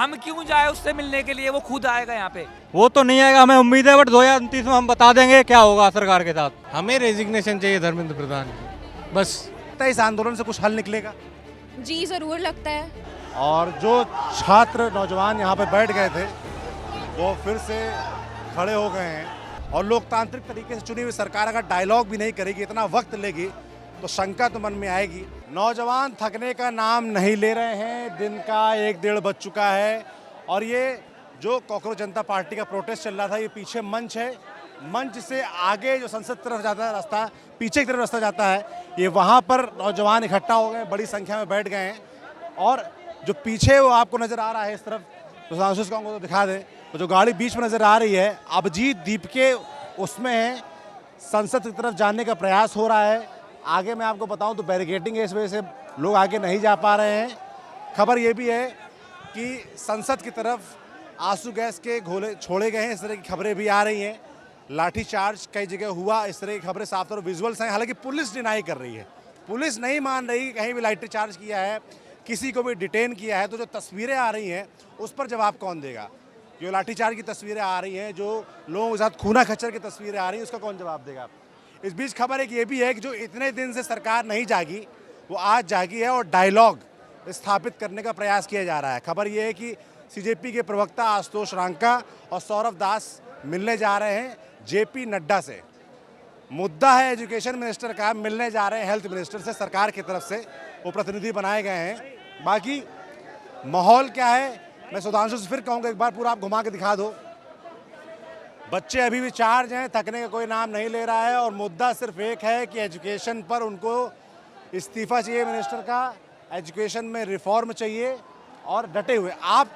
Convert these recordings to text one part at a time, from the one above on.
हम क्यों जाए उससे मिलने के लिए, वो खुद आएगा यहाँ पे। वो तो नहीं आएगा, हमें उम्मीद है, बट 2029 में हम बता देंगे क्या होगा सरकार के साथ। हमें रेजिग्नेशन चाहिए धर्मेंद्र प्रधान की, बस। इस आंदोलन से कुछ हल निकलेगा? जी ज़रूर लगता है। और जो छात्र नौजवान यहाँ पे बैठ गए थे वो फिर से खड़े हो गए हैं। और लोकतांत्रिक तरीके से चुनी हुई सरकार अगर डायलॉग भी नहीं करेगी, इतना वक्त लेगी, तो शंका तो मन में आएगी। नौजवान थकने का नाम नहीं ले रहे हैं, दिन का 1-1.5 बज चुका है। और ये जो कॉकरोच जनता पार्टी का प्रोटेस्ट चल रहा था, ये पीछे मंच है, मंच से आगे जो संसद तरफ जाता है रास्ता, पीछे की तरफ रास्ता जाता है, ये वहाँ पर नौजवान इकट्ठा हो गए, बड़ी संख्या में बैठ गए हैं। और जो पीछे वो आपको नज़र आ रहा है इस तरफ, तो सांसद को तो दिखा दें, तो जो गाड़ी बीच में नज़र आ रही है अभिजीत दीप के, उसमें है, संसद की तरफ जाने का प्रयास हो रहा है। आगे मैं आपको बताऊं तो बैरिकेडिंग है, इस वजह से लोग आगे नहीं जा पा रहे हैं। खबर ये भी है कि संसद की तरफ आंसू गैस के गोले छोड़े गए हैं, इस तरह की खबरें भी आ रही हैं। लाठीचार्ज कई जगह हुआ, इस तरह की खबरें साफ तौर पर विजुअल्स हैं। हालांकि पुलिस डिनाई कर रही है, पुलिस नहीं मान रही कि कहीं भी लाठीचार्ज किया है, किसी को भी डिटेन किया है। तो जो तस्वीरें आ रही हैं उस पर जवाब कौन देगा? जो लाठीचार्ज की तस्वीरें आ रही हैं, जो लोगों के साथ खूना खच्चर की तस्वीरें आ रही हैं, उसका कौन जवाब देगा? इस बीच खबर एक ये भी है कि जो इतने दिन से सरकार नहीं जागी, वो आज जागी है और डायलॉग स्थापित करने का प्रयास किया जा रहा है। खबर ये है कि सीजेपी के प्रवक्ता आशुतोष रांका और सौरभ दास मिलने जा रहे हैं जेपी नड्डा से। मुद्दा है एजुकेशन मिनिस्टर का, मिलने जा रहे हैं हेल्थ मिनिस्टर से, सरकार की तरफ से वो प्रतिनिधि बनाए गए हैं। बाकी माहौल क्या है, मैं सुधांशु से फिर कहूँगा एक बार पूरा आप घुमा के दिखा दो। बच्चे अभी भी चार्ज हैं, थकने का कोई नाम नहीं ले रहा है। और मुद्दा सिर्फ एक है कि एजुकेशन पर उनको इस्तीफा चाहिए मिनिस्टर का, एजुकेशन में रिफॉर्म चाहिए। और डटे हुए आप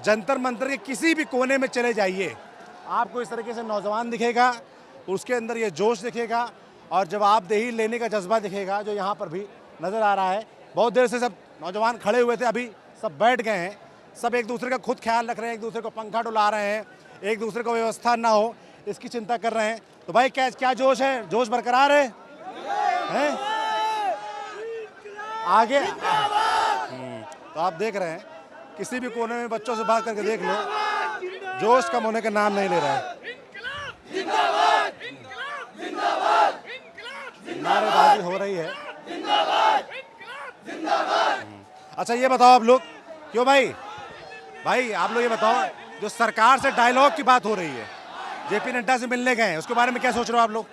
जंतर मंतर के किसी भी कोने में चले जाइए, आपको इस तरीके से नौजवान दिखेगा, उसके अंदर ये जोश दिखेगा और जवाबदेही लेने का जज्बा दिखेगा, जो यहाँ पर भी नज़र आ रहा है। बहुत देर से सब नौजवान खड़े हुए थे, अभी सब बैठ गए हैं। सब एक दूसरे का खुद ख्याल रख रहे हैं, एक दूसरे को पंखा डुला रहे हैं, एक दूसरे को व्यवस्था ना हो इसकी चिंता कर रहे हैं। तो भाई क्या जोश है? जोश बरकरार है? आगे तो आप देख रहे हैं, किसी भी कोने में बच्चों से बात करके देख लो, जोश कम होने का नाम नहीं ले रहा है। नारेबाजी हो रही है। अच्छा ये बताओ आप लोग, क्यों भाई आप लोग ये बताओ, जो सरकार से डायलॉग की बात हो रही है, जेपी नड्डा से मिलने गए हैं, उसके बारे में क्या सोच रहे हो आप लोग?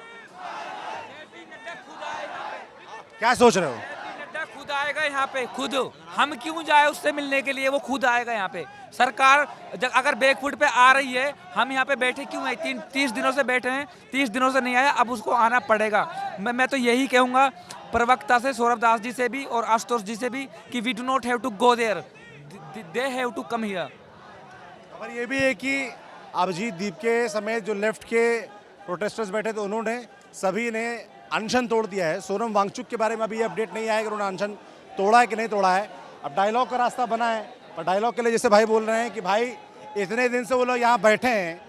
क्या सोच रहे हो? नड्डा खुद आएगा यहाँ पे, खुद। हम क्यों जाए उससे मिलने के लिए, वो खुद आएगा यहाँ पे। सरकार अगर बैकफुट पे आ रही है, हम यहाँ पे बैठे क्यों हैं? 30 दिनों से बैठे हैं, 30 दिनों से नहीं आया, अब उसको आना पड़ेगा। मैं तो यही कहूँगा प्रवक्ता से, सौरभ दास जी से भी और आशुतोष जी से भी, कि we do not have to go there, they have to come here. खबर ये भी है कि अभिजीत दीप के समेत जो लेफ्ट के प्रोटेस्टर्स बैठे थे, उन्होंने सभी ने अनशन तोड़ दिया है। सोनम वांगचुक के बारे में अभी अपडेट नहीं आया कि उन्होंने अनशन तोड़ा है कि नहीं तोड़ा है। अब डायलॉग का रास्ता बना है, पर डायलॉग के लिए जैसे भाई बोल रहे हैं कि भाई इतने दिन से वो लोग यहाँ बैठे हैं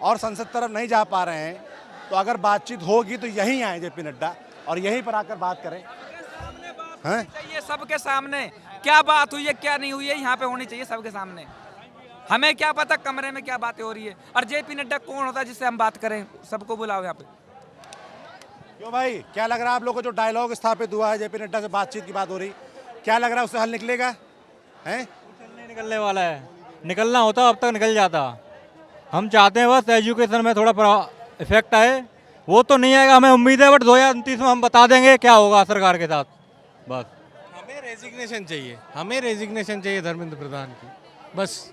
और संसद तरफ नहीं जा पा रहे हैं, तो अगर बातचीत होगी तो यहीं आए जेपी नड्डा और यहीं पर आकर बात करें। ये सबके सामने क्या बात हुई है, क्या नहीं हुई है, यहाँ पे होनी चाहिए सबके सामने। हमें क्या पता कमरे में क्या बातें हो रही है। और जेपी नड्डा कौन होता है जिससे हम बात करें? सबको बुलाओ यहाँ पे। क्यों भाई, क्या लग रहा है आप लोगों को, जो डायलॉग स्थापित हुआ है, जेपी नड्डा से बातचीत की बात हो रही, क्या लग रहा है उससे हल निकलेगा? हैं? नहीं निकलने वाला है, निकलना होता अब तक निकल जाता। हम चाहते हैं बस एजुकेशन में थोड़ा इफेक्ट आए, वो तो नहीं आएगा, हमें उम्मीद है, बट 2029 में हम बता देंगे क्या होगा सरकार के साथ, बस। हमें रेजिग्नेशन चाहिए धर्मेंद्र प्रधान की, बस।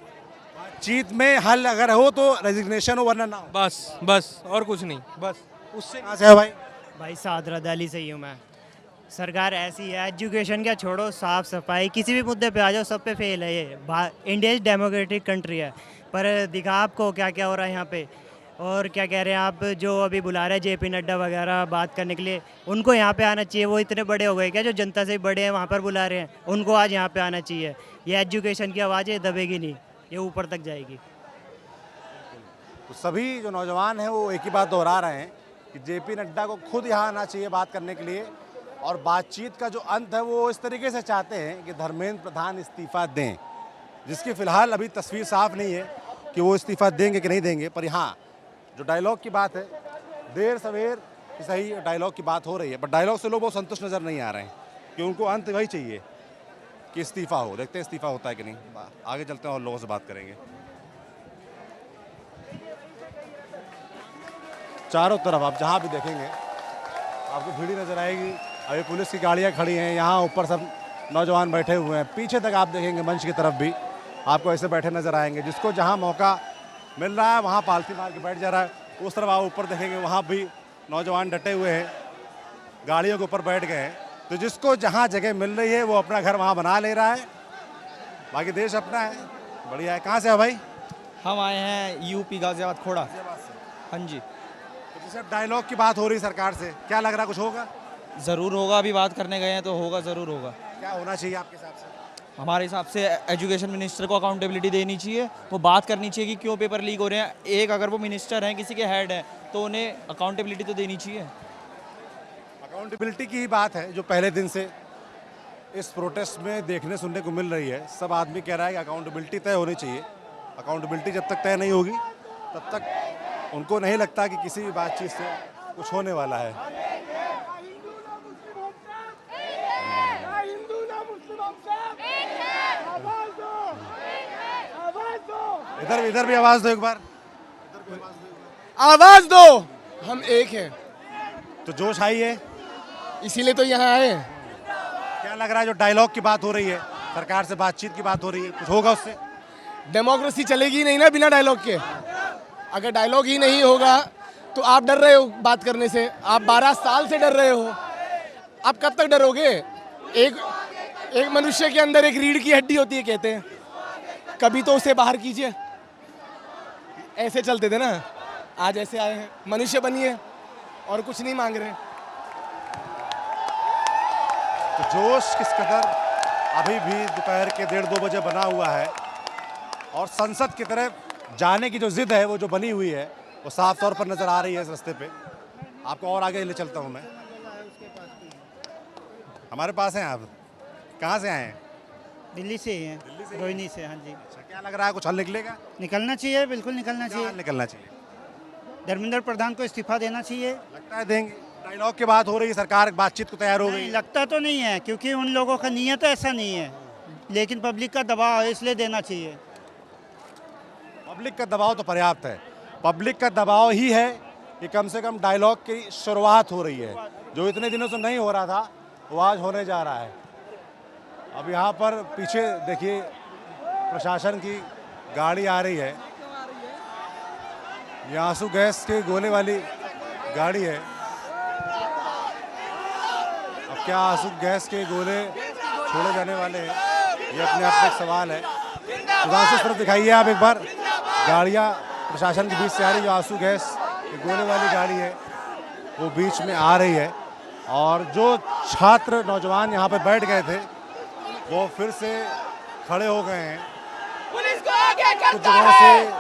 बातचीत में हल अगर हो तो रेजिग्नेशन हो, वरना ना हो। बस और कुछ नहीं, बस उससे। कहाँ से है भाई? सादरा दिल्ली से ही हूँ मैं। सरकार ऐसी है, एजुकेशन क्या छोड़ो, साफ सफाई, किसी भी मुद्दे पे आ जाओ, सब पे फेल है ये। इंडिया डेमोक्रेटिक कंट्री है, पर दिखा आपको क्या क्या हो रहा है यहाँ पे। और क्या कह रहे हैं आप, जो अभी बुला रहे हैं जेपी नड्डा वगैरह बात करने के लिए, उनको यहाँ पे आना चाहिए। वो इतने बड़े हो गए क्या, जो जनता से बड़े हैं वहाँ पर बुला रहे हैं, उनको आज यहाँ पे आना चाहिए। ये एजुकेशन की आवाज़ है, दबेगी नहीं, ये ऊपर तक जाएगी। तो सभी जो नौजवान हैं वो एक ही बात दोहरा रहे हैं कि जेपी नड्डा को खुद यहाँ आना चाहिए बात करने के लिए, और बातचीत का जो अंत है वो इस तरीके से चाहते हैं कि धर्मेंद्र प्रधान इस्तीफा दें। जिसकी फ़िलहाल अभी तस्वीर साफ नहीं है कि वो इस्तीफ़ा देंगे कि नहीं देंगे। पर हाँ, जो डायलॉग की बात है, देर सवेर कि सही डायलॉग की बात हो रही है, पर डायलॉग से लोग बहुत संतुष्ट नज़र नहीं आ रहे हैं कि उनको अंत वही चाहिए कि इस्तीफ़ा हो। देखते हैं इस्तीफ़ा होता है कि नहीं। आगे चलते हैं और लोगों से बात करेंगे। चारों तरफ आप जहाँ भी देखेंगे आपको भीड़ नज़र आएगी। अभी पुलिस की गाड़ियाँ खड़ी हैं, यहाँ ऊपर सब नौजवान बैठे हुए हैं। पीछे तक आप देखेंगे मंच की तरफ भी आपको ऐसे बैठे नज़र आएंगे। जिसको जहाँ मौका मिल रहा है वहाँ पालती मार के बैठ जा रहा है। उस तरफ आप ऊपर देखेंगे वहाँ भी नौजवान डटे हुए हैं, गाड़ियों के ऊपर बैठ गए हैं। तो जिसको जहाँ जगह मिल रही है वो अपना घर वहाँ बना ले रहा है। बाकी देश अपना है, बढ़िया है। कहाँ से है भाई? हम आए हैं यूपी गाजियाबाद खोड़ा। हाँ जी, तो जैसे अब डायलॉग की बात हो रही सरकार से, क्या लग रहा कुछ होगा? ज़रूर होगा। अभी बात करने गए हैं तो होगा, ज़रूर होगा। क्या होना चाहिए आपके हिसाब से? हमारे हिसाब से एजुकेशन मिनिस्टर को अकाउंटेबिलिटी देनी चाहिए। वो बात करनी चाहिए कि क्यों पेपर लीक हो रहे हैं। एक अगर वो मिनिस्टर हैं, किसी के हेड हैं, तो उन्हें अकाउंटेबिलिटी तो देनी चाहिए। अकाउंटेबिलिटी की ही बात है जो पहले दिन से इस प्रोटेस्ट में देखने सुनने को मिल रही है। सब आदमी कह रहा है कि अकाउंटेबिलिटी तय होनी चाहिए। अकाउंटेबिलिटी जब तक तय नहीं होगी तब तक उनको नहीं लगता कि किसी भी बातचीत से कुछ होने वाला है। इधर भी आवाज दो एक बार। आवाज दो, हम एक हैं, तो जोश आई है, इसीलिए तो यहाँ आए। क्या लग रहा है जो डायलॉग की बात हो रही है, सरकार से बातचीत की बात हो रही है, कुछ होगा उससे? डेमोक्रेसी चलेगी नहीं ना बिना डायलॉग के। अगर डायलॉग ही नहीं होगा तो आप डर रहे हो बात करने से। आप 12 साल से डर रहे हो, आप कब तक डरोगे? एक मनुष्य के अंदर एक रीढ़ की हड्डी होती है कहते हैं, कभी तो उसे बाहर कीजिए। ऐसे चलते थे ना, आज ऐसे आए हैं। मनुष्य बनिए और कुछ नहीं मांग रहे। तो जोश किस कदर अभी भी दोपहर के 1:30-2 बजे बना हुआ है और संसद की तरफ जाने की जो जिद है वो जो बनी हुई है वो साफ तौर पर नजर आ रही है इस रास्ते पे। आपको और आगे ले चलता हूँ मैं। हमारे पास हैं आप, कहाँ से आए हैं? दिल्ली से ही हैं, रोहिणी से। हाँ जी। अच्छा, क्या लग रहा है कुछ हल निकलेगा? निकलना चाहिए, बिल्कुल निकलना क्या चाहिए। हल निकलना चाहिए? धर्मेंद्र प्रधान को इस्तीफा देना चाहिए। लगता है देंगे? डायलॉग की बात हो रही है, सरकार बातचीत को तैयार हो नहीं, गई। लगता तो नहीं है, क्योंकि उन लोगों का नीयत ऐसा नहीं है, लेकिन पब्लिक का दबाव है, इसलिए देना चाहिए। पब्लिक का दबाव तो पर्याप्त है। पब्लिक का दबाव ही है कि कम से कम डायलॉग की शुरुआत हो रही है। जो इतने दिनों से नहीं हो रहा था वो आज होने जा रहा है। अब यहाँ पर पीछे देखिए प्रशासन की गाड़ी आ रही है। ये आंसू गैस के गोले वाली गाड़ी है। अब क्या आंसू गैस के गोले छोड़े जाने वाले हैं, ये अपने आप में एक सवाल है। सुधांशु इस तरफ दिखाइए आप एक बार। गाड़ियाँ प्रशासन के बीच से आ रही है। जो आंसू गैस के गोले वाली गाड़ी है वो बीच में आ रही है। और जो छात्र नौजवान यहाँ पे बैठ गए थे वो फिर से खड़े हो गए हैं। कुछ जगहों से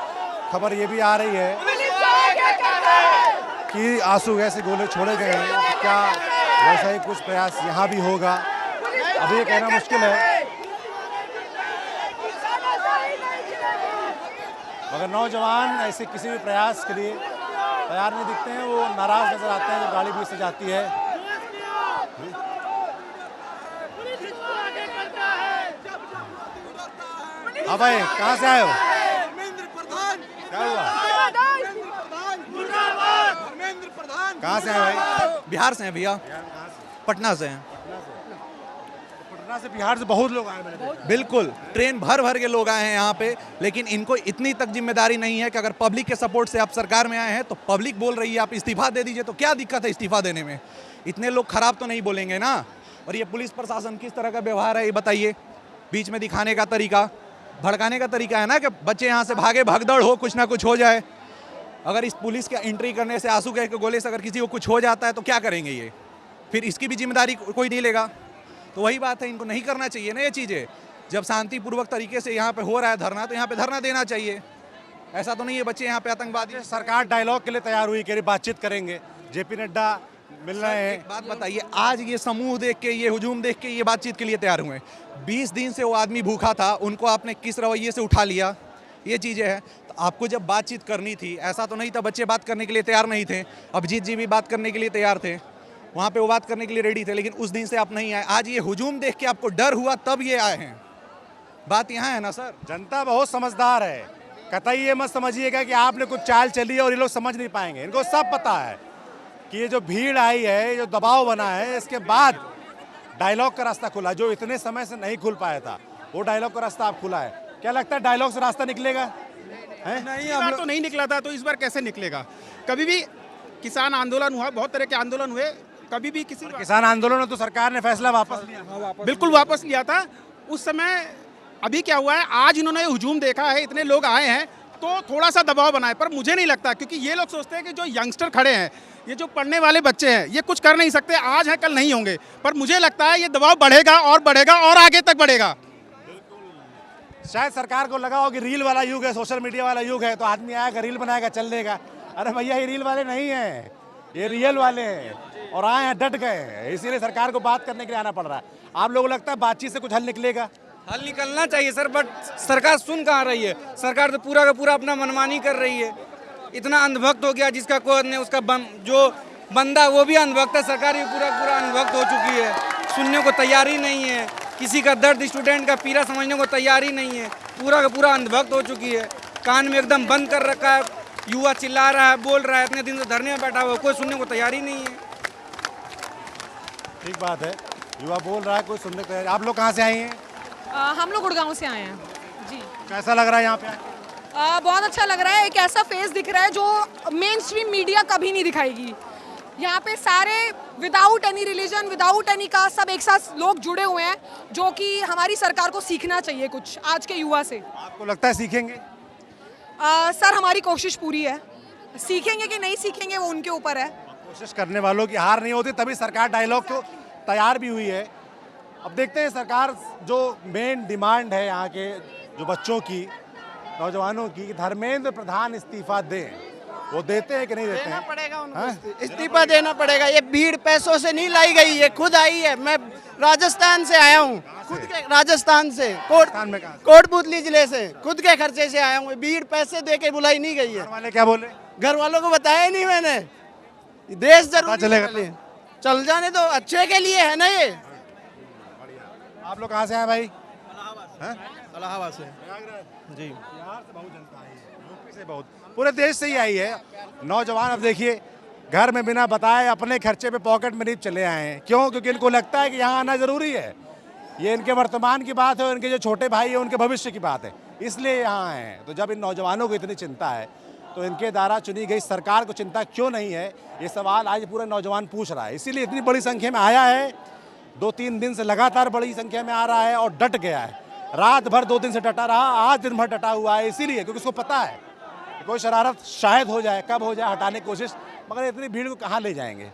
खबर ये भी आ रही है कि आंसू गैस के गोले छोड़े गए हैं। तो क्या वैसा ही कुछ प्रयास यहाँ भी होगा, अभी ये कहना मुश्किल है। मगर नौजवान ऐसे किसी भी प्रयास के लिए तैयार नहीं दिखते हैं। वो नाराज नजर आते हैं जब गाड़ी बीच से जाती है। हाँ भाई, कहाँ से आए हो? क्या हुआ? कहाँ से आए भाई? बिहार से हैं भैया, पटना से हैं। पटना से, बिहार से बहुत लोग आए मैंने देखा। बिल्कुल, ट्रेन भर भर के लोग आए हैं यहाँ पे। लेकिन इनको इतनी तक जिम्मेदारी नहीं है कि अगर पब्लिक के सपोर्ट से आप सरकार में आए हैं तो पब्लिक बोल रही है आप इस्तीफा दे दीजिए, तो क्या दिक्कत है इस्तीफा देने में? इतने लोग खराब तो नहीं बोलेंगे ना। और ये पुलिस प्रशासन किस तरह का व्यवहार है ये बताइए। बीच में दिखाने का तरीका, भड़काने का तरीका है ना कि बच्चे यहाँ से भागे, भगदड़ हो, कुछ ना कुछ हो जाए। अगर इस पुलिस के एंट्री करने से, आंसू गैस के गोले से अगर किसी को कुछ हो जाता है तो क्या करेंगे ये? फिर इसकी भी जिम्मेदारी कोई नहीं लेगा। तो वही बात है, इनको नहीं करना चाहिए ना ये चीज़ें। जब शांतिपूर्वक तरीके से यहाँ पे हो रहा है धरना, तो यहाँ पे धरना देना चाहिए। ऐसा तो नहीं है बच्चे यहाँ पे आतंकवादी। सरकार डायलॉग के लिए तैयार हुई, कह रही बातचीत करेंगे। जेपी नड्डा मिल रहे हैं। एक बात बताइए, आज ये समूह देख के, ये हुजूम देख के ये बातचीत के लिए तैयार हुए। 20 दिन से वो आदमी भूखा था, उनको आपने किस रवैये से उठा लिया, ये चीज़ें हैं। तो आपको जब बातचीत करनी थी, ऐसा तो नहीं था बच्चे बात करने के लिए तैयार नहीं थे। अभिजीत जी भी बात करने के लिए तैयार थे, वहाँ पे वो बात करने के लिए रेडी थे, लेकिन उस दिन से आप नहीं आए। आज ये हुजूम देख के आपको डर हुआ तब ये आए हैं। बात यहाँ है ना सर। जनता बहुत समझदार है, कतई ये मत समझिएगा कि आपने कुछ चाल चली है और ये लोग समझ नहीं पाएंगे। इनको सब पता है कि ये जो भीड़ आई है, ये जो दबाव बना है, इसके बाद डायलॉग का रास्ता खुला, जो इतने समय से नहीं खुल पाया था, वो डायलॉग का रास्ता आप खुला है। क्या लगता है डायलॉग से रास्ता निकलेगा? नहीं, इस बार तो नहीं निकला था, तो इस बार कैसे निकलेगा? कभी भी किसान आंदोलन हुआ, बहुत तरह के आंदोलन हुए, कभी भी किसी किसान आंदोलन में तो सरकार ने फैसला वापस लिया, बिल्कुल वापस लिया था उस समय। अभी क्या हुआ है, आज इन्होंने हुजूम देखा है, इतने लोग आए हैं तो थोड़ा सा दबाव बनाए, पर मुझे नहीं लगता, क्योंकि ये लोग सोचते हैं कि जो यंगस्टर खड़े हैं, ये जो पढ़ने वाले बच्चे हैं, ये कुछ कर नहीं सकते, आज है कल नहीं होंगे। पर मुझे लगता है ये दबाव बढ़ेगा और आगे तक बढ़ेगा। शायद सरकार को लगा हो कि रील वाला युग है, सोशल मीडिया वाला युग है, तो आदमी आएगा, रील बनाएगा, चल देगा। अरे भैया, ये रील वाले नहीं हैं, ये रियल वाले हैं, और आए हैं, डट गए हैं, इसीलिए सरकार को बात करने के लिए आना पड़ रहा है। आप लोगों को लगता है बातचीत से कुछ हल निकलेगा? हल निकलना चाहिए सर, बट सरकार सुन कहाँ रही है। सरकार तो पूरा का पूरा अपना मनमानी कर रही है। इतना अंधभक्त हो गया, जिसका कोई नहीं, उसका जो बंदा वो भी अंधभक्त है, सरकार भी पूरा पूरा अंधभक्त हो चुकी है, सुनने को तैयारी नहीं है, किसी का दर्द, स्टूडेंट का पीड़ा समझने को तैयारी नहीं है, पूरा का पूरा अंधभक्त हो चुकी है। कान में एकदम बंद कर रखा है, युवा चिल्ला रहा है, बोल रहा है, इतने दिन से धरने में बैठा हुआ, कोई सुनने को तैयारी नहीं है। ठीक बात है, युवा बोल रहा है, कोई सुनने को तैयार। आप लोग कहाँ से आए हैं? हम लोग गुड़गांव से आए हैं जी। कैसा लग रहा है यहाँ पे? बहुत अच्छा लग रहा है। एक ऐसा फेस दिख रहा है जो मेन स्ट्रीम मीडिया कभी नहीं दिखाएगी। यहाँ पे सारे without any religion, without any caste, सब एक साथ लोग जुड़े हुए हैं, जो कि हमारी सरकार को सीखना चाहिए कुछ आज के युवा से। आपको लगता है सीखेंगे? सर, हमारी कोशिश पूरी है, सीखेंगे कि नहीं सीखेंगे वो उनके ऊपर है। कोशिश करने वालों की हार नहीं होती, तभी सरकार डायलॉग को तैयार भी हुई है। अब देखते हैं सरकार, जो मेन डिमांड है यहाँ के जो बच्चों की, नौजवानों की, कि धर्मेंद्र प्रधान इस्तीफा दें, वो देते हैं कि नहीं देते हैं? पड़ेगा उनको, इस्तीफा देना पड़ेगा। ये भीड़ पैसों से नहीं लाई गई, ये खुद आई है। मैं राजस्थान से आया हूँ, खुद के राजस्थान से, कोटपुतली जिले से, खुद के खर्चे से आया हूँ। भीड़ पैसे दे के बुलाई नहीं गई है। घर वाले क्या बोले? घर वालों को बताया नहीं मैंने, देश जरूर चलेगा, चल जाने दो, अच्छे के लिए है ना ये। आप लोग कहाँ से आए भाई? इलाहाबाद से जी। बिहार से बहुत जनता आई है, यूपी से बहुत, पूरे देश से ही आई है। नौजवान अब देखिए, घर में बिना बताए अपने खर्चे पे पॉकेट मनी चले आए हैं। क्यों? क्योंकि इनको लगता है कि यहाँ आना जरूरी है। ये इनके वर्तमान की बात है और इनके जो छोटे भाई है उनके भविष्य की बात है, इसलिए यहाँ आए हैं। तो जब इन नौजवानों को इतनी चिंता है, तो इनके द्वारा चुनी गई सरकार को चिंता क्यों नहीं है, ये सवाल आज पूरा नौजवान पूछ रहा है। इसीलिए इतनी बड़ी संख्या में आया है, 2-3 दिन से लगातार बड़ी संख्या में आ रहा है और डट गया है। रात भर 2 दिन से डटा रहा, आज दिन भर डटा हुआ है, इसीलिए क्योंकि उसको पता है कि कोई शरारत शायद हो जाए, कब हो जाए, हटाने की कोशिश, मगर इतनी भीड़ को कहाँ ले जाएंगे,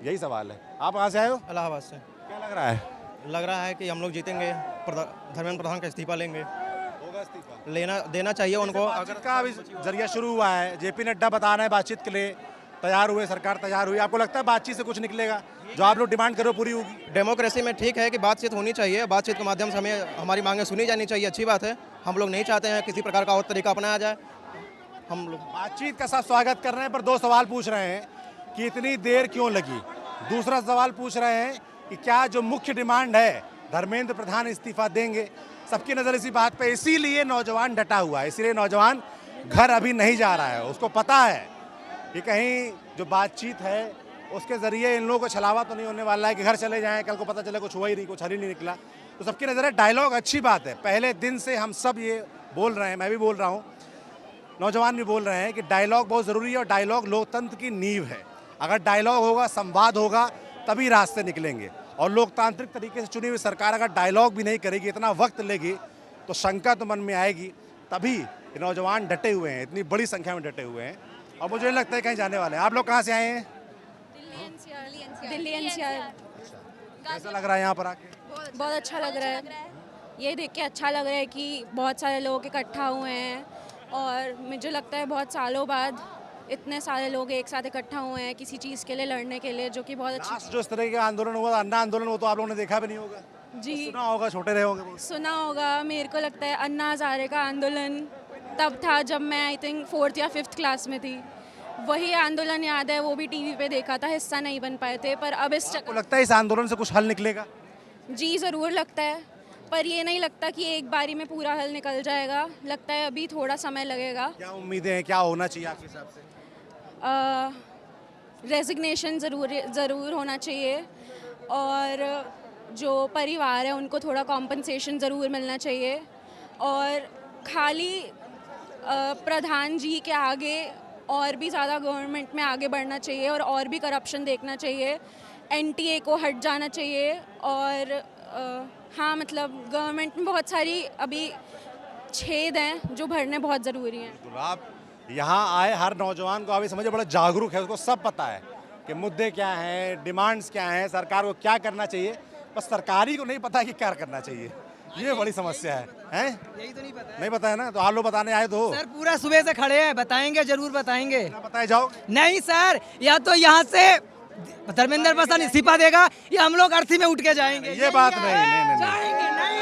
यही सवाल है। आप कहाँ से आए हो? इलाहाबाद से। क्या लग रहा है? लग रहा है कि हम लोग जीतेंगे, धर्मेंद्र प्रधान का इस्तीफा लेंगे। होगा इस्तीफा? लेना देना चाहिए उनको। अगर का अभी जरिया शुरू हुआ है, जेपी नड्डा बता रहे हैं बातचीत के लिए तैयार हुए, सरकार तैयार हुई। आपको लगता है बातचीत से कुछ निकलेगा, जो आप लोग डिमांड करो पूरी होगी? डेमोक्रेसी में ठीक है कि बातचीत होनी चाहिए, बातचीत के माध्यम से हमें हमारी मांगें सुनी जानी चाहिए, अच्छी बात है। हम लोग नहीं चाहते हैं किसी प्रकार का और तरीका अपनाया जाए। हम लोग बातचीत का सब स्वागत कर रहे हैं, पर 2 सवाल पूछ रहे हैं कि इतनी देर क्यों लगी। दूसरा सवाल पूछ रहे हैं कि क्या जो मुख्य डिमांड है, धर्मेंद्र प्रधान इस्तीफा देंगे, सबकी नज़र इसी बात पे, इसीलिए नौजवान डटा हुआ है, इसीलिए नौजवान घर अभी नहीं जा रहा है। उसको पता है कि कहीं जो बातचीत है उसके ज़रिए इन लोगों को छलावा तो नहीं होने वाला है कि घर चले जाएं, कल को पता चले कुछ हुआ ही नहीं, कुछ हल ही नहीं निकला। तो सबकी नज़र है डायलॉग अच्छी बात है, पहले दिन से हम सब ये बोल रहे हैं, मैं भी बोल रहा हूँ, नौजवान भी बोल रहे हैं कि डायलॉग बहुत ज़रूरी है और डायलॉग लोकतंत्र की नींव है। अगर डायलॉग होगा, संवाद होगा, तभी रास्ते निकलेंगे। और लोकतांत्रिक तरीके से चुनी हुई सरकार अगर डायलॉग भी नहीं करेगी, इतना वक्त लेगी, तो शंका तो मन में आएगी। तभी नौजवान डटे हुए हैं, इतनी बड़ी संख्या में डटे हुए हैं, और मुझे नहीं लगता है कहीं जाने वाले हैं। आप लोग कहाँ से आए हैं? दिल्ली एनसीआर। कैसा लग रहा है यहाँ पर आके? बहुत अच्छा लग रहा है, ये देख के अच्छा लग रहा है कि बहुत सारे लोग इकट्ठा हुए हैं, और मुझे लगता है बहुत सालों बाद इतने सारे लोग एक साथ इकट्ठा हुए हैं किसी चीज़ के लिए लड़ने के लिए, जो कि बहुत अच्छी। लास्ट जो इस तरह का आंदोलन हुआ था, अन्ना आंदोलन, वो तो आप लोगों ने देखा भी नहीं होगा, जी सुना होगा, छोटे रहे होंगे बहुत। सुना होगा। मेरे को लगता है अन्ना हज़ारे का आंदोलन तब था जब मैं आई थिंक 4th या 5th क्लास में थी। वही आंदोलन याद है, वो भी टीवी पे देखा था, हिस्सा नहीं बन पाए थे। पर अब इस आपको लगता है इस आंदोलन से कुछ हल निकलेगा? जी ज़रूर लगता है, पर ये नहीं लगता कि एक बारी में पूरा हल निकल जाएगा। लगता है अभी थोड़ा समय लगेगा। क्या उम्मीदें हैं, क्या होना चाहिए आपके हिसाब से? रेजिग्नेशन ज़रूर होना चाहिए, और जो परिवार है उनको थोड़ा कॉम्पनसेशन ज़रूर मिलना चाहिए, और खाली प्रधान जी के आगे और भी ज़्यादा गवर्नमेंट में आगे बढ़ना चाहिए, और भी करप्शन देखना चाहिए। NTA को हट जाना चाहिए, और हाँ मतलब गवर्नमेंट में बहुत सारी अभी छेद हैं जो भरने बहुत ज़रूरी हैं। तो आप यहाँ आए, हर नौजवान को अभी समझे बड़ा जागरूक है, उसको सब पता है कि मुद्दे क्या हैं, डिमांड्स क्या हैं, सरकार को क्या करना चाहिए, बस सरकारी को नहीं पता कि क्या करना चाहिए। ये बड़ी समस्या है, हैं? यही तो नहीं पता है। नहीं पता है ना, तो आप लोग बताने आए तो हो। सर पूरा सुबह से खड़े हैं, बताएंगे, जरूर बताएंगे। बताए जाओ। नहीं सर, या तो यहाँ से धर्मेंद्र प्रसाद इस्तीफा देगा, या हम लोग अर्थी में उठ के जाएंगे। ये बात नहीं। जाएंगे नहीं।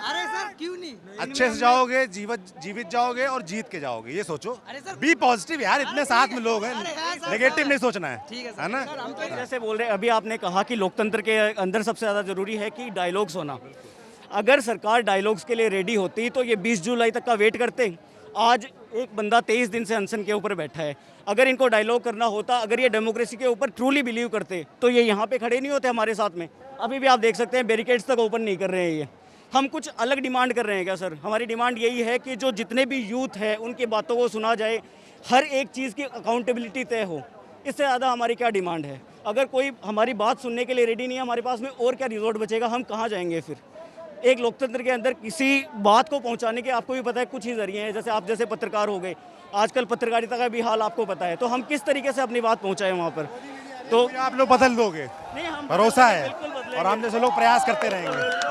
अरे सर क्यों नहीं? अच्छे से जाओगे, जीवित जाओगे और जीत के जाओगे, ये सोचो। बी पॉजिटिव यार, इतने साथ में लोग हैं, नेगेटिव नहीं सोचना है ना। जैसे बोल रहे अभी आपने कहा कि लोकतंत्र के अंदर सबसे ज़्यादा ज़रूरी है कि डायलॉग्स होना। अगर सरकार डायलॉग्स के लिए रेडी होती तो ये 20 जुलाई तक का वेट करते। आज एक बंदा 23 दिन से अनशन के ऊपर बैठा है। अगर इनको डायलॉग करना होता, अगर ये डेमोक्रेसी के ऊपर ट्रूली बिलीव करते, तो ये यहाँ पे खड़े नहीं होते हमारे साथ में। अभी भी आप देख सकते हैं बैरिकेड्स तक ओपन नहीं कर रहे हैं। ये हम कुछ अलग डिमांड कर रहे हैं क्या सर? हमारी डिमांड यही है कि जो जितने भी यूथ है उनकी बातों को सुना जाए, हर एक चीज़ की अकाउंटेबिलिटी तय हो। इससे ज़्यादा हमारी क्या डिमांड है? अगर कोई हमारी बात सुनने के लिए रेडी नहीं है हमारे पास में, और क्या रिजोर्ट बचेगा? हम कहाँ जाएंगे फिर? एक लोकतंत्र के अंदर किसी बात को पहुंचाने के आपको भी पता है कुछ ही जरिए हैं, जैसे आप जैसे पत्रकार हो गए, आजकल पत्रकारिता का भी हाल आपको पता है, तो हम किस तरीके से अपनी बात पहुंचाएं वहां पर? तो आप लोग बदल दोगे, भरोसा है, और हम जैसे लोग प्रयास करते रहेंगे।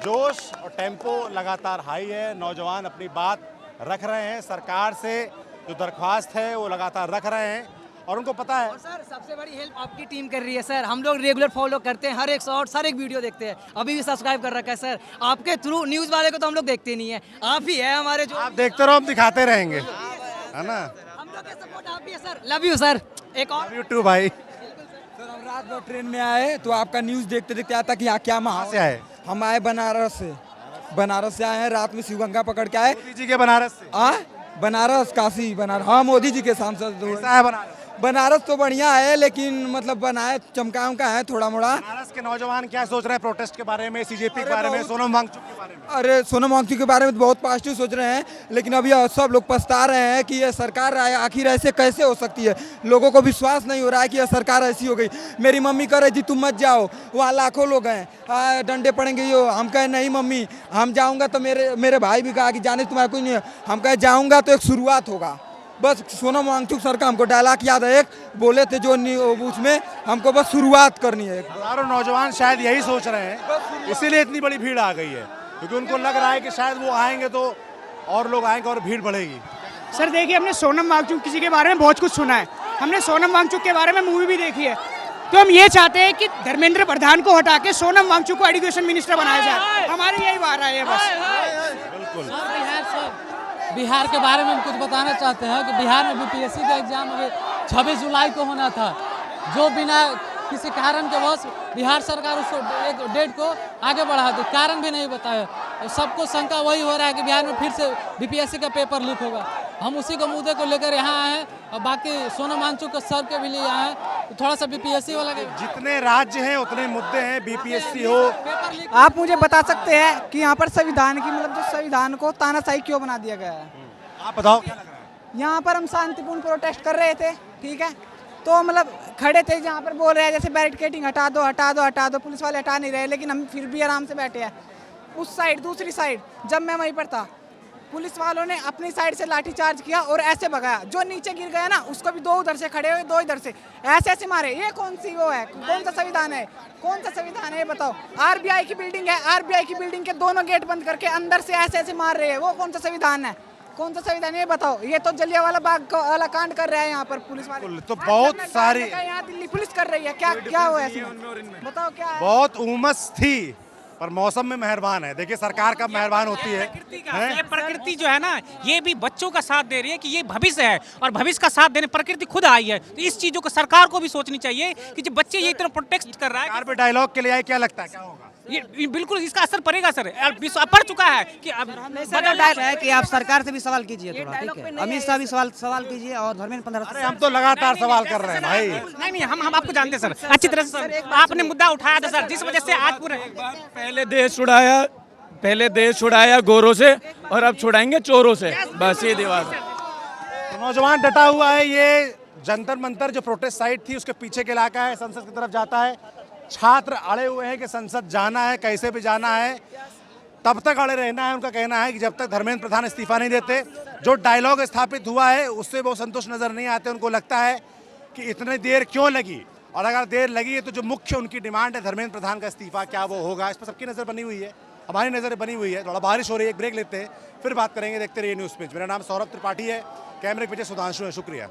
जोश और टेम्पो लगातार हाई है, नौजवान अपनी बात रख रहे हैं, सरकार से जो दरख्वास्त है वो लगातार रख रहे हैं, और उनको पता है। और सर सबसे बड़ी हेल्प आपकी टीम कर रही है सर। हम लोग रेगुलर फॉलो करते हैं, हर एक शॉर्ट, हर एक वीडियो देखते हैं, अभी भी सब्सक्राइब कर रखा है सर। आपके थ्रू न्यूज़ वाले को तो हम लोग देखते नहीं है, आप ही है हमारे जो। आप देखते रहो, हम दिखाते रहेंगे, है ना। हम लोग का सपोर्ट आप ही है सर। Love you sir. एक और यूट्यूब भाई। सर हम रात भर ट्रेन में आए तो आपका न्यूज़ देखते देखते आता कि यहाँ क्या माहौल से आए। हम आए बनारस से आए हैं, रात में शिवगंगा पकड़ के आए। मोदी जी के बनारस से? बनारस, काशी, बनारस। हाँ मोदी जी के सांसद। कैसा है बनारस? बनारस तो बढ़िया है, लेकिन मतलब बनाए चमका उमका है थोड़ा मोड़ा। बनारस के नौजवान क्या सोच रहे हैं प्रोटेस्ट के बारे में, CJP के बारे में, सोनम वांगचुक के बारे में? अरे सोनम वांगचुक के बारे में बहुत पॉजिटिव सोच रहे हैं, लेकिन अभी सब लोग पछता रहे हैं कि ये सरकार आखिर ऐसे कैसे हो सकती है। लोगों को विश्वास नहीं हो रहा है कि यह सरकार ऐसी हो गई। मेरी मम्मी कह रही थी तुम मत जाओ, वहाँ लाखों लोग हैं, डंडे पड़ेंगे। यो हम कहे नहीं मम्मी हम जाऊँगा, तो मेरे भाई भी कहा कि जाने तुम्हारा कुछ नहीं है। हम कहे जाऊँगा तो एक शुरुआत होगा। बस सोनम वांगचुक सर का हमको डायलॉग याद है, एक बोले थे जो उसमें हमको बस शुरुआत करनी है। हजारों नौजवान शायद यही सोच रहे हैं, इसीलिए इतनी बड़ी भीड़ आ गई है, क्योंकि उनको लग रहा है कि शायद वो आएंगे तो और लोग आएंगे और भीड़ बढ़ेगी। सर देखिए, हमने सोनम वांगचुक किसी के बारे में बहुत कुछ सुना है, हमने सोनम वांगचुक के बारे में मूवी भी देखी है, तो हम ये चाहते हैं कि धर्मेंद्र प्रधान को हटा के सोनम वांगचुक को एजुकेशन मिनिस्टर बनाया जाए। हमारी यही बात है बस। बिल्कुल। बिहार के बारे में हम कुछ बताना चाहते हैं कि बिहार में BPSC का एग्जाम अभी 26 जुलाई को होना था, जो बिना किसी कारण के वश बिहार सरकार उसको एक डेट को आगे बढ़ा दी, कारण भी नहीं बताया। तो सबको शंका वही हो रहा है कि बिहार में फिर से BPSC का पेपर लीक होगा। हम उसी को मुद्दे को लेकर यहाँ आए हैं, और बाकी सोनम वांगचुक के सर के भी लिए आए हैं, तो थोड़ा सा BPSC वाला जितने राज्य हैं उतने मुद्दे हैं, BPSC हो। आप मुझे बता सकते हैं कि यहाँ पर संविधान की मतलब जो संविधान को तानाशाही क्यों बना दिया गया है? आप बताओ क्या लग रहा है? यहाँ पर हम शांतिपूर्ण प्रोटेस्ट कर रहे थे, ठीक है, तो मतलब खड़े थे जहाँ पर बोल रहे हैं जैसे बैरिकेडिंग हटा दो हटा दो हटा दो, पुलिस वाले हटा नहीं रहे, लेकिन हम फिर भी आराम से बैठे हैं। उस साइड दूसरी साइड जब मैं वहीं पर था, पुलिस वालों ने अपनी साइड से लाठीचार्ज किया और ऐसे भगाया, जो नीचे गिर गया ना उसको भी 2 उधर से खड़े हुए, 2 इधर से ऐसे मारे। ये कौन सी वो है, कौन सा संविधान है, कौन सा संविधान है ये बताओ? RBI की बिल्डिंग है, RBI की बिल्डिंग के दोनों गेट बंद करके अंदर से ऐसे मार रहे हैं, वो कौन सा संविधान है? कौन सा संविधान ये बताओ। ये तो जलियांवाला बाग वाला कांड कर रहा है यहाँ पर पुलिस वाले। तो बहुत सारी यहाँ दिल्ली पुलिस कर रही है, क्या क्या हुआ है इसमें? बताओ क्या है? बहुत उमस थी पर मौसम में मेहरबान है। देखिए सरकार कब मेहरबान होती है। ये प्रकृति जो है ना, ये भी बच्चों का साथ दे रही है कि ये भविष्य है, और भविष्य का साथ देने प्रकृति खुद आई है। तो इस चीजों को सरकार को भी सोचनी चाहिए कि जो बच्चे ये इतना प्रोटेक्ट कर रहा है। सरकार पे डायलॉग के लिए आए, क्या लगता है क्या होगा? ये बिल्कुल इसका असर पड़ेगा सर। पड़ चुका है कि अब है कि आप सरकार से भी सवाल कीजिए थोड़ा, ठीक है? अमित शाह भी सवाल कीजिए और धर्मेंद्र प्रधान। अरे हम तो लगातार सवाल कर रहे हैं भाई। नहीं, हम आपको जानते हैं सर अच्छी तरह से सर। आपने मुद्दा उठाया था सर, जिस वजह से आज पूरे पहले देश छुड़ाया गोरों से और अब छुड़ाएंगे चोरों से, बस ये दीवार। नौजवान डटा हुआ है। ये जंतर मंतर जो प्रोटेस्ट साइट थी उसके पीछे के इलाका है, संसद की तरफ जाता है। छात्र अड़े हुए हैं कि संसद जाना है, कैसे भी जाना है, तब तक अड़े रहना है। उनका कहना है कि जब तक धर्मेंद्र प्रधान इस्तीफा नहीं देते, जो डायलॉग स्थापित हुआ है उससे वो संतुष्ट नजर नहीं आते। उनको लगता है कि इतनी देर क्यों लगी, और अगर देर लगी है तो जो मुख्य उनकी डिमांड है धर्मेंद्र प्रधान का इस्तीफा, क्या वो होगा? इस पर सबकी नज़र बनी हुई है, हमारी नज़र बनी हुई है। थोड़ा बारिश हो रही है, एक ब्रेक लेते हैं, फिर बात करेंगे। देखते रहिए न्यूज़ पिंच। मेरा नाम सौरभ त्रिपाठी है, कैमरे के पीछे सुधांशु है। शुक्रिया।